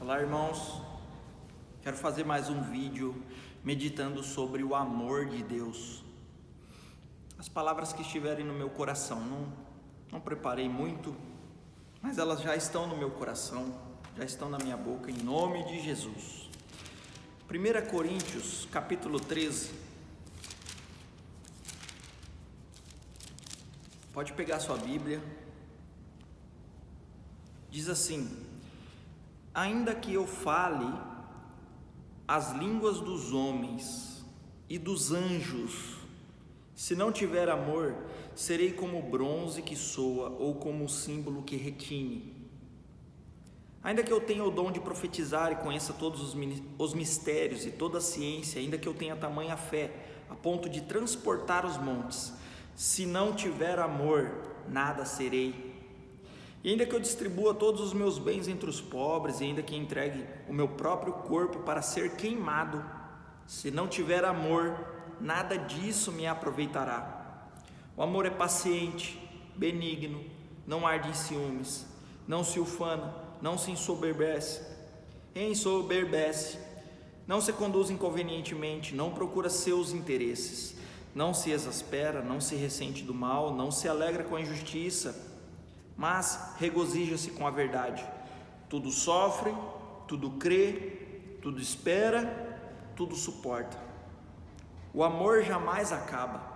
Olá, irmãos. Quero fazer mais um vídeo meditando sobre o amor de Deus. As palavras que estiverem no meu coração, não preparei muito, mas elas já estão no meu coração, já estão na minha boca, em nome de Jesus. 1 Coríntios, capítulo 13. Pode pegar sua Bíblia. Diz assim: ainda que eu fale as línguas dos homens e dos anjos, se não tiver amor, serei como o bronze que soa ou como o símbolo que retine. Ainda que eu tenha o dom de profetizar e conheça todos os mistérios e toda a ciência, ainda que eu tenha tamanha fé a ponto de transportar os montes, se não tiver amor, nada serei. E ainda que eu distribua todos os meus bens entre os pobres, e ainda que entregue o meu próprio corpo para ser queimado, se não tiver amor, nada disso me aproveitará. O amor é paciente, benigno, não arde em ciúmes, não se ufana, não se ensoberbece, não se conduz inconvenientemente, não procura seus interesses, não se exaspera, não se ressente do mal, não se alegra com a injustiça, mas regozija-se com a verdade. Tudo sofre, tudo crê, tudo espera, tudo suporta. O amor jamais acaba.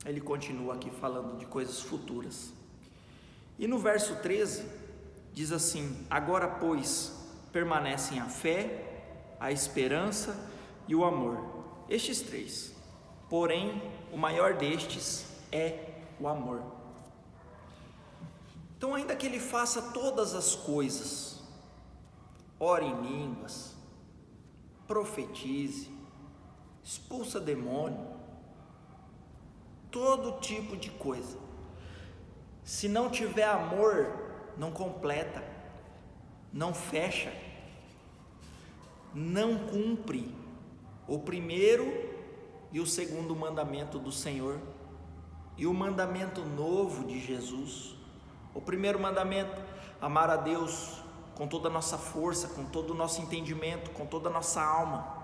Ele continua aqui falando de coisas futuras. E no verso 13 diz assim: agora pois permanecem a fé, a esperança e o amor, estes três, porém o maior destes é o amor. Então, ainda que ele faça todas as coisas, ore em línguas, profetize, expulsa demônio, todo tipo de coisa, se não tiver amor, não completa, não fecha, não cumpre o primeiro e o segundo mandamento do Senhor e o mandamento novo de Jesus. O primeiro mandamento, amar a Deus com toda a nossa força, com todo o nosso entendimento, com toda a nossa alma.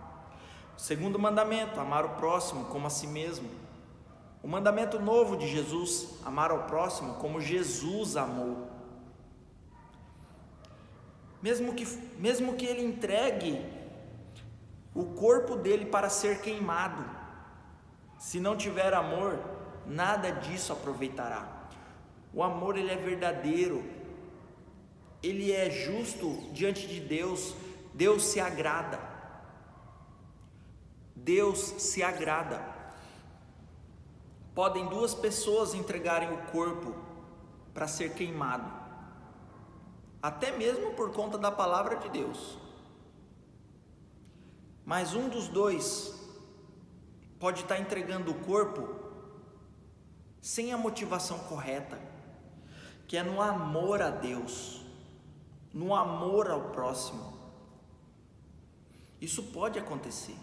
O segundo mandamento, amar o próximo como a si mesmo. O mandamento novo de Jesus, amar ao próximo como Jesus amou. Mesmo que ele entregue o corpo dele para ser queimado, se não tiver amor, nada disso aproveitará. O amor, ele é verdadeiro, ele é justo diante de Deus. Deus se agrada. Deus se agrada. Podem duas pessoas entregarem o corpo para ser queimado, até mesmo por conta da palavra de Deus, mas um dos dois pode estar entregando o corpo sem a motivação correta, que é no amor a Deus, no amor ao próximo. Isso pode acontecer.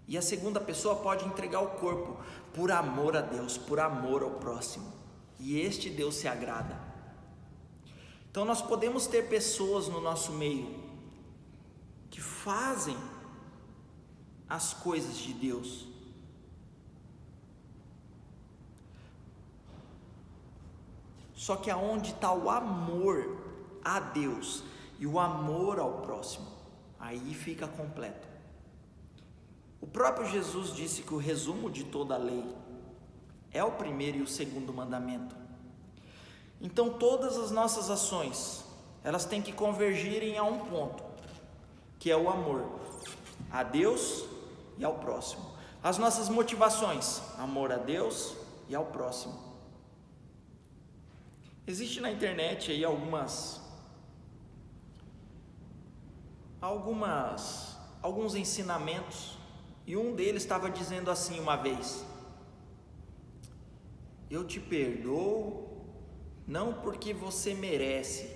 E a segunda pessoa pode entregar o corpo por amor a Deus, por amor ao próximo. E este Deus se agrada. Então nós podemos ter pessoas no nosso meio que fazem as coisas de Deus, só que aonde está o amor a Deus e o amor ao próximo, aí fica completo. O próprio Jesus disse que o resumo de toda a lei é o primeiro e o segundo mandamento. Então todas as nossas ações, elas têm que convergirem a um ponto, que é o amor a Deus e ao próximo. As nossas motivações, amor a Deus e ao próximo. Existe na internet aí alguns ensinamentos, e um deles estava dizendo assim uma vez: eu te perdoo não porque você merece,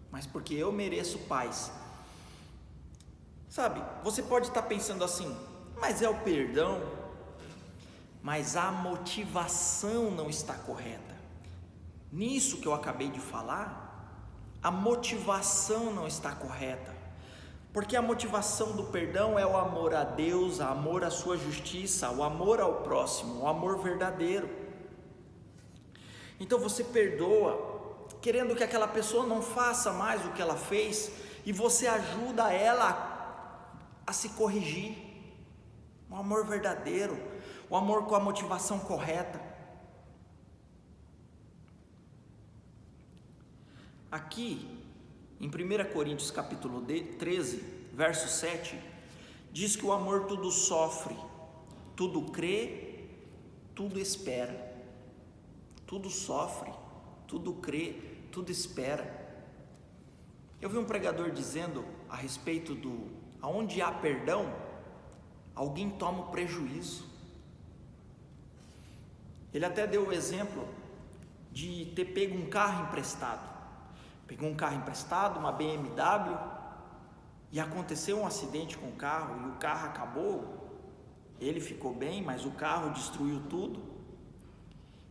mas porque eu mereço paz. Sabe, você pode estar pensando assim, mas é o perdão, mas a motivação não está correta. Nisso que eu acabei de falar, a motivação não está correta, porque a motivação do perdão é o amor a Deus, o amor à sua justiça, o amor ao próximo, o amor verdadeiro. Então você perdoa, querendo que aquela pessoa não faça mais o que ela fez, e você ajuda ela a se corrigir. O amor verdadeiro, o amor com a motivação correta. Aqui, em 1 Coríntios capítulo 13, verso 7, diz que o amor tudo sofre, tudo crê, tudo espera. Tudo sofre, tudo crê, tudo espera. Eu vi um pregador dizendo a respeito do aonde há perdão, alguém toma o prejuízo. Ele até deu o exemplo de ter pego um carro emprestado. Pegou um carro emprestado, uma BMW, e aconteceu um acidente com o carro, e o carro acabou. Ele ficou bem, mas o carro destruiu tudo.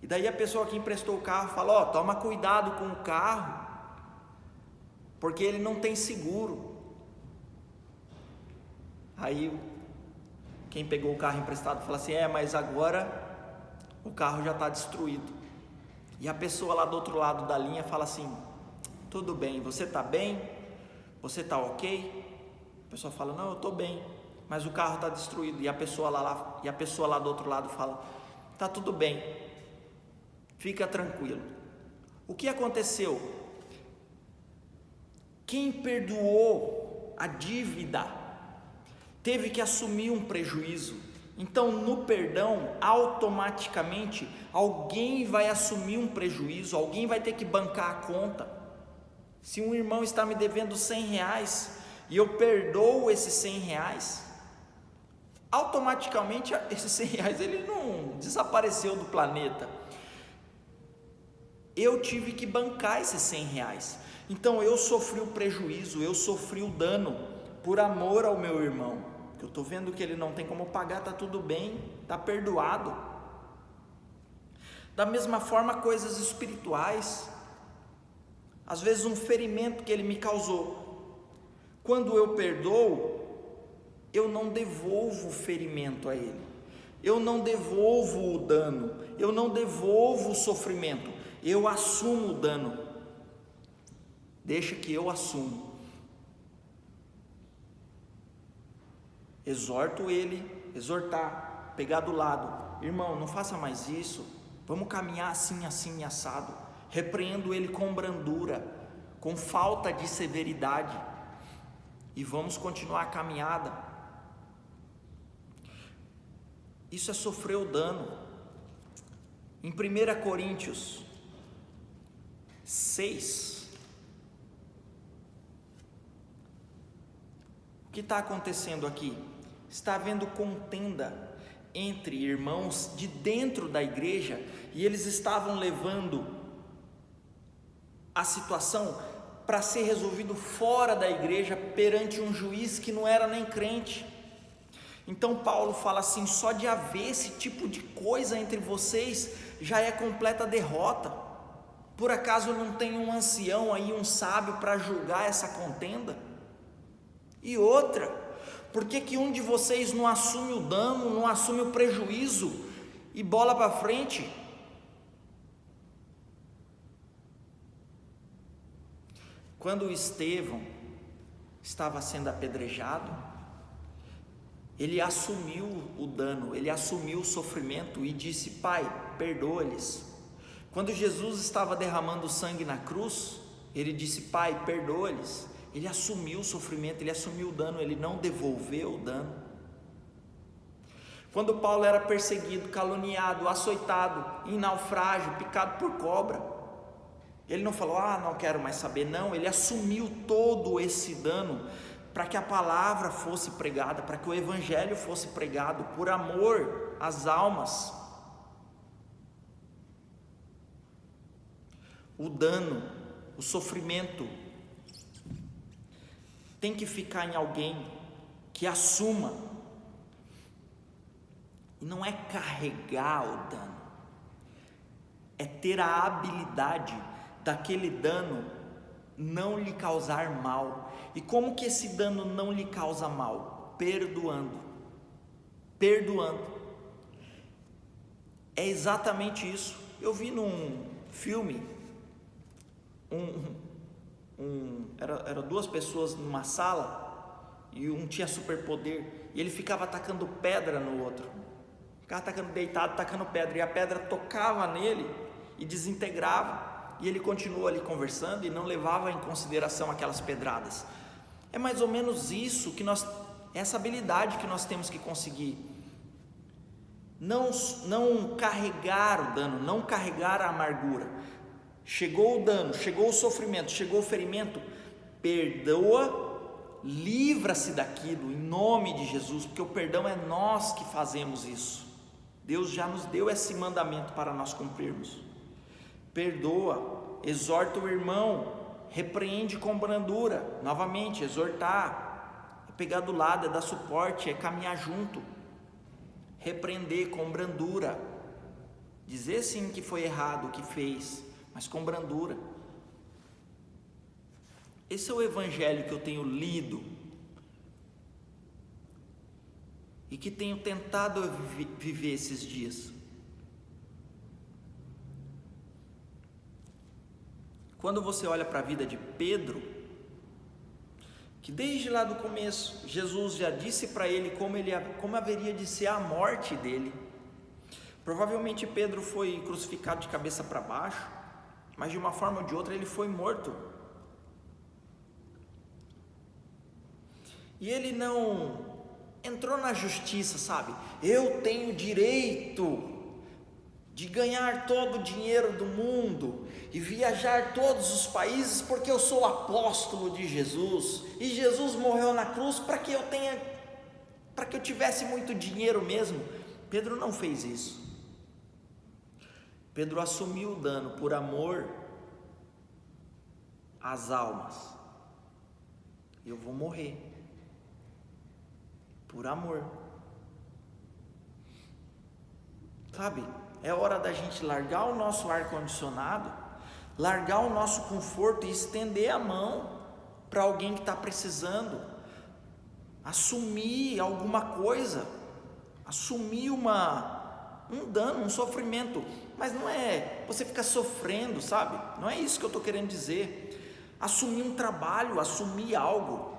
E daí a pessoa que emprestou o carro fala: toma cuidado com o carro, porque ele não tem seguro. Aí quem pegou o carro emprestado fala assim: mas agora o carro já está destruído. E a pessoa lá do outro lado da linha fala assim: tudo bem, você está bem? Você está ok? A pessoa fala: não, eu estou bem, mas o carro está destruído. E a pessoa lá do outro lado fala: está tudo bem, fica tranquilo. O que aconteceu? Quem perdoou a dívida teve que assumir um prejuízo. Então, no perdão, automaticamente alguém vai assumir um prejuízo, alguém vai ter que bancar a conta. Se um irmão está me devendo R$100 e eu perdoo esses R$100, automaticamente esses R$100 ele não desapareceu do planeta. Eu tive que bancar esses R$100. Então eu sofri o prejuízo, eu sofri o dano por amor ao meu irmão. Porque eu estou vendo que ele não tem como pagar, está tudo bem, está perdoado. Da mesma forma, coisas espirituais. Às vezes um ferimento que ele me causou. Quando eu perdoo, eu não devolvo o ferimento a ele. Eu não devolvo o dano, eu não devolvo o sofrimento. Eu assumo o dano. Deixa que eu assumo. Exorto ele, exortar, pegar do lado: irmão, não faça mais isso, vamos caminhar assim, assim, assado. Repreendo ele com brandura, com falta de severidade, e vamos continuar a caminhada. Isso é sofrer o dano. Em 1 Coríntios 6, o que está acontecendo aqui? Está havendo contenda entre irmãos de dentro da igreja, e eles estavam levando a situação para ser resolvido fora da igreja, perante um juiz que não era nem crente. Então Paulo fala assim: só de haver esse tipo de coisa entre vocês já é completa derrota. Por acaso não tem um ancião aí, um sábio, para julgar essa contenda? E outra, por que um de vocês não assume o dano, não assume o prejuízo e bola para frente? Quando Estevão estava sendo apedrejado, ele assumiu o dano, ele assumiu o sofrimento e disse: Pai, perdoa-lhes. Quando Jesus estava derramando sangue na cruz, ele disse: Pai, perdoa-lhes. Ele assumiu o sofrimento, ele assumiu o dano, ele não devolveu o dano. Quando Paulo era perseguido, caluniado, açoitado, em naufrágio, picado por cobra, ele não falou: não quero mais saber. Não, ele assumiu todo esse dano para que a palavra fosse pregada, para que o evangelho fosse pregado, por amor às almas. O dano, o sofrimento tem que ficar em alguém que assuma. E não é carregar o dano, é ter a habilidade daquele dano não lhe causar mal. E como que esse dano não lhe causa mal? Perdoando. É exatamente isso. Eu vi num filme, era duas pessoas numa sala, e um tinha superpoder, e ele ficava atacando pedra no outro, ficava atacando, deitado, atacando pedra, e a pedra tocava nele e desintegrava, e ele continuou ali conversando e não levava em consideração aquelas pedradas. É mais ou menos isso que essa habilidade que nós temos que conseguir. Não carregar o dano, não carregar a amargura. Chegou o dano, chegou o sofrimento, chegou o ferimento, perdoa, livra-se daquilo em nome de Jesus, porque o perdão é nós que fazemos isso. Deus já nos deu esse mandamento para nós cumprirmos. Perdoa, exorta o irmão, repreende com brandura. Novamente, exortar é pegar do lado, é dar suporte, é caminhar junto. Repreender com brandura, dizer sim que foi errado o que fez, mas com brandura. Esse é o evangelho que eu tenho lido e que tenho tentado viver esses dias. Quando você olha para a vida de Pedro, que desde lá do começo, Jesus já disse para ele como haveria de ser a morte dele. Provavelmente Pedro foi crucificado de cabeça para baixo, mas de uma forma ou de outra ele foi morto. E ele não entrou na justiça, sabe? Eu tenho direito de ganhar todo o dinheiro do mundo e viajar todos os países porque eu sou apóstolo de Jesus, e Jesus morreu na cruz para que eu tivesse muito dinheiro mesmo. Pedro não fez isso. Pedro assumiu o dano por amor às almas. Eu vou morrer por amor, sabe? É hora da gente largar o nosso ar-condicionado, largar o nosso conforto e estender a mão para alguém que está precisando, assumir alguma coisa, assumir um dano, um sofrimento, mas não é você ficar sofrendo, sabe? Não é isso que eu estou querendo dizer. Assumir um trabalho, assumir algo.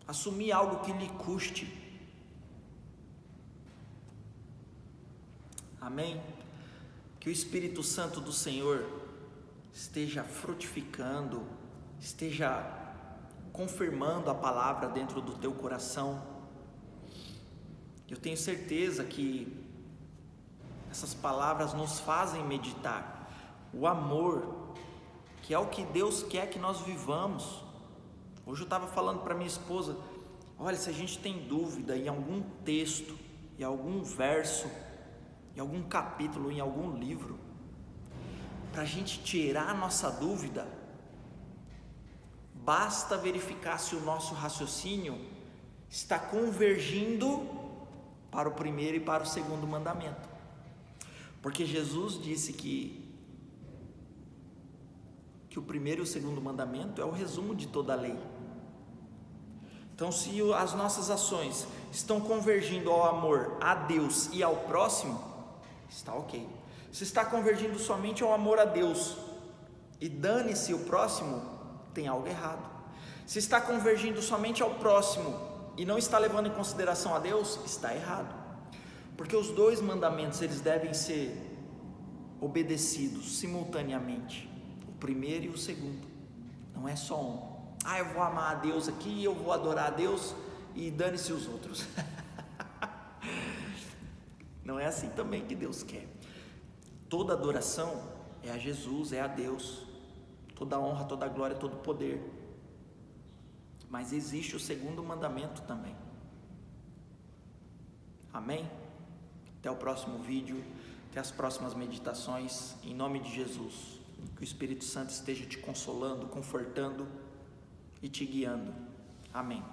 Assumir algo que lhe custe. Amém? Que o Espírito Santo do Senhor esteja frutificando, esteja confirmando a palavra dentro do teu coração. Eu tenho certeza que essas palavras nos fazem meditar. O amor, que é o que Deus quer que nós vivamos. Hoje eu estava falando para minha esposa, olha, se a gente tem dúvida em algum texto, em algum verso, em algum capítulo, em algum livro, para a gente tirar a nossa dúvida, basta verificar se o nosso raciocínio está convergindo para o primeiro e para o segundo mandamento, porque Jesus disse que o primeiro e o segundo mandamento é o resumo de toda a lei. Então, se as nossas ações estão convergindo ao amor a Deus e ao próximo, está ok. Se está convergindo somente ao amor a Deus e dane-se o próximo, tem algo errado. Se está convergindo somente ao próximo e não está levando em consideração a Deus, está errado. Porque os dois mandamentos, eles devem ser obedecidos simultaneamente, o primeiro e o segundo. Não é só um. Eu vou amar a Deus aqui, eu vou adorar a Deus e dane-se os outros. Não é assim também que Deus quer. Toda adoração é a Jesus, é a Deus. Toda honra, toda glória, todo poder. Mas existe o segundo mandamento também. Amém? Até o próximo vídeo, até as próximas meditações, em nome de Jesus. Que o Espírito Santo esteja te consolando, confortando e te guiando. Amém.